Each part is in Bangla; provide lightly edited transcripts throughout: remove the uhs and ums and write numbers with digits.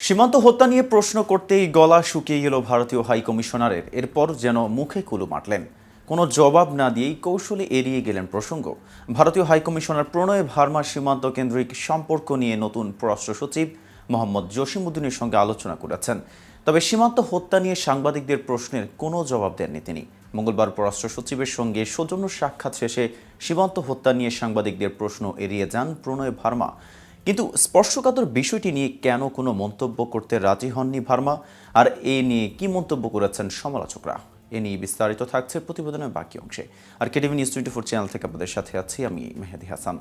সীমান্ত হত্যা নিয়ে প্রশ্ন করতেই গলা শুকিয়ে গেল ভারতীয় হাই কমিশনারের। এরপর যেন মুখে কুলু মারলেন, কোনো জবাব না দিয়েই কৌশলে এড়িয়ে গেলেন প্রসঙ্গ। ভারতীয় হাই কমিশনার প্রণয় ভার্মা সীমান্ত কেন্দ্রিক সম্পর্ক নিয়ে নতুন পররাষ্ট্র সচিব মোহাম্মদ জসিমউদ্দিনের সঙ্গে আলোচনা করেছেন। তবে সীমান্ত হত্যা নিয়ে সাংবাদিকদের প্রশ্নের কোনো জবাব দেননি তিনি। মঙ্গলবার পররাষ্ট্র সচিবের সঙ্গে সৌজন্য সাক্ষাৎ শেষে সীমান্ত হত্যা নিয়ে সাংবাদিকদের প্রশ্ন এড়িয়ে যান প্রণয় ভার্মা। কিন্তু স্পর্শকাতর বিষয়টি নিয়ে কেন কোনো মন্তব্য করতে রাজি হননি ভার্মা, আর এ নিয়ে কি মন্তব্য করেছেন সমালোচকরা, এ নিয়ে বিস্তারিত থাকছে প্রতিবেদনের বাকি অংশে। আর কেটিভি নিউজ 24 চ্যানেল থেকে আপনাদের সাথে আছি আমি মেহেদি হাসান।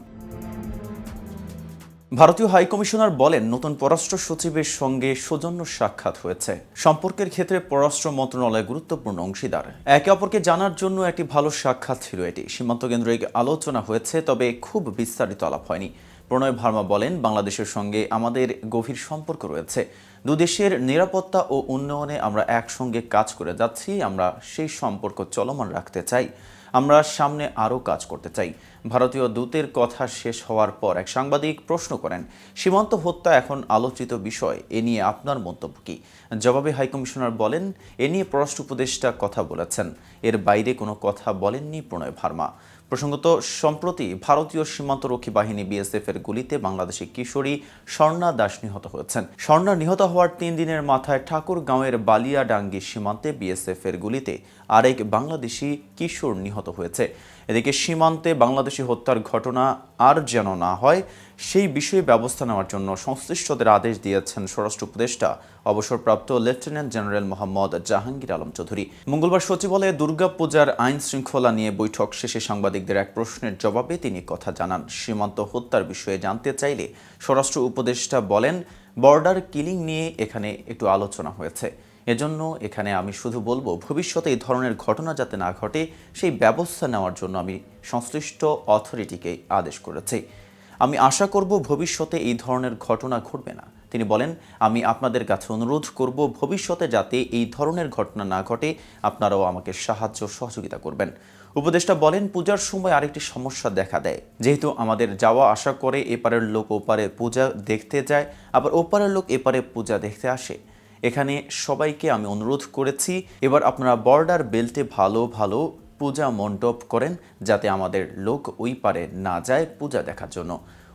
ভারতীয় হাইকমিশনার বলেন, নতুন পররাষ্ট্র সচিবের সঙ্গে সৌজন্য সাক্ষাৎ হয়েছে। সম্পর্কের ক্ষেত্রে পররাষ্ট্র মন্ত্রণালয় গুরুত্বপূর্ণ অংশীদার। একে অপরকে জানার জন্য একটি ভালো সাক্ষাৎ ছিল এটি। সীমান্ত কেন্দ্রিক আলোচনা হয়েছে, তবে খুব বিস্তারিত আলাপ হয়নি। প্রণয় ভার্মা বলেন, বাংলাদেশের সঙ্গে আমাদের গভীর সম্পর্ক রয়েছে। দুদেশের নিরাপত্তা ও উন্নয়নে আমরা একসঙ্গে কাজ করে যাচ্ছি। আমরা সেই সম্পর্ক চলমান রাখতে চাই। আমরা সামনে আরও কাজ করতে চাই। ভারতীয় দূতের কথা শেষ হওয়ার পর এক সাংবাদিক প্রশ্ন করেন, সীমান্ত হত্যা এখন আলোচিত বিষয়, এ নিয়ে আপনার মন্তব্য কী? জবাবে হাইকমিশনার বলেন, এ নিয়ে পররাষ্ট্র উপদেষ্টা কথা বলেছেন, এর বাইরে কোনো কথা বলেননি প্রণয় ভার্মা। প্রসঙ্গত, সম্প্রতি ভারতীয় সীমান্তরক্ষী বাহিনী বিএসএফ এর গুলিতে বাংলাদেশি কিশোরী স্বর্ণা দাস নিহত হয়েছেন। স্বর্ণা নিহত হওয়ার 3 দিনের মাথায় ঠাকুরগাঁওয়ের বালিয়াডাঙ্গি সীমান্তে বিএসএফ এর গুলিতে আরেক বাংলাদেশি কিশোর নিহত হয়েছে। এদিকে সীমান্তে বাংলাদেশি হত্যার ঘটনা আর যেন না হয় সেই বিষয়ে ব্যবস্থা নেওয়ার জন্য সংশ্লিষ্টদের আদেশ দিয়েছেন স্বরাষ্ট্র উপদেষ্টা অবসরপ্রাপ্ত লেফটেন্যান্ট জেনারেল মোহাম্মদ জাহাঙ্গীর আলম চৌধুরী। মঙ্গলবার সচিবালয়ে দুর্গাপূজার আইন শৃঙ্খলা নিয়ে বৈঠক শেষে সাংবাদিকদের এক প্রশ্নের জবাবে তিনি কথা জানান। সীমান্ত হত্যার বিষয়ে জানতে চাইলে স্বরাষ্ট্র উপদেষ্টা বলেন, বর্ডার কিলিং নিয়ে এখানে একটু আলোচনা হয়েছে। এজন্য এখানে আমি শুধু বলবো, ভবিষ্যতে এই ধরনের ঘটনা যাতে না ঘটে সেই ব্যবস্থা নেওয়ার জন্য আমি সংশ্লিষ্ট অথরিটিকে আদেশ করেছি। আমি আশা করব ভবিষ্যতে এই ধরনের ঘটনা ঘটবে না। তিনি বলেন, আমি আপনাদের কাছে অনুরোধ করব ভবিষ্যতে যাতে এই ধরনের ঘটনা না ঘটে আপনারাও আমাকে সাহায্য সহযোগিতা করবেন। উপদেষ্টা বলেন, পূজার সময় আরেকটি সমস্যা দেখা দেয়। যেহেতু আমাদের যাওয়া আসা করে, এপারের লোক ওপারে পূজা দেখতে যায়, আবার ওপারের লোক এপারে পূজা দেখতে আসে। এখানে সবাইকে আমি অনুরোধ করেছি, এবার আপনারা বর্ডার বেল্টে ভালো ভালো পূজা মণ্ডপ করেন, যাতে আমাদের লোক ওই পারে না যায় পূজা দেখার জন্য,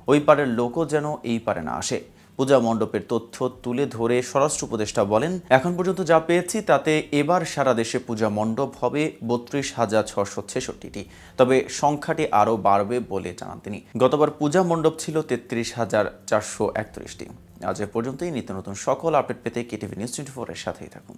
ওই পারের লোকও যেন এই পারে না আসে। পূজা মণ্ডপের তথ্য তুলে ধরে স্বরাষ্ট্র উপদেষ্টা বলেন, এখন পর্যন্ত যা পেয়েছি তাতে এবার সারা দেশে পূজা মণ্ডপ হবে 32,666টি, তবে সংখ্যাটি আরও বাড়বে বলে জানান তিনি। গতবার পূজা মণ্ডপ ছিল 33,431টি। আজ এ পর্যন্তই। নিত্য নতুন সকল আপডেট পেতে কেটিভি নিউজ 24 এর সাথেই থাকুন।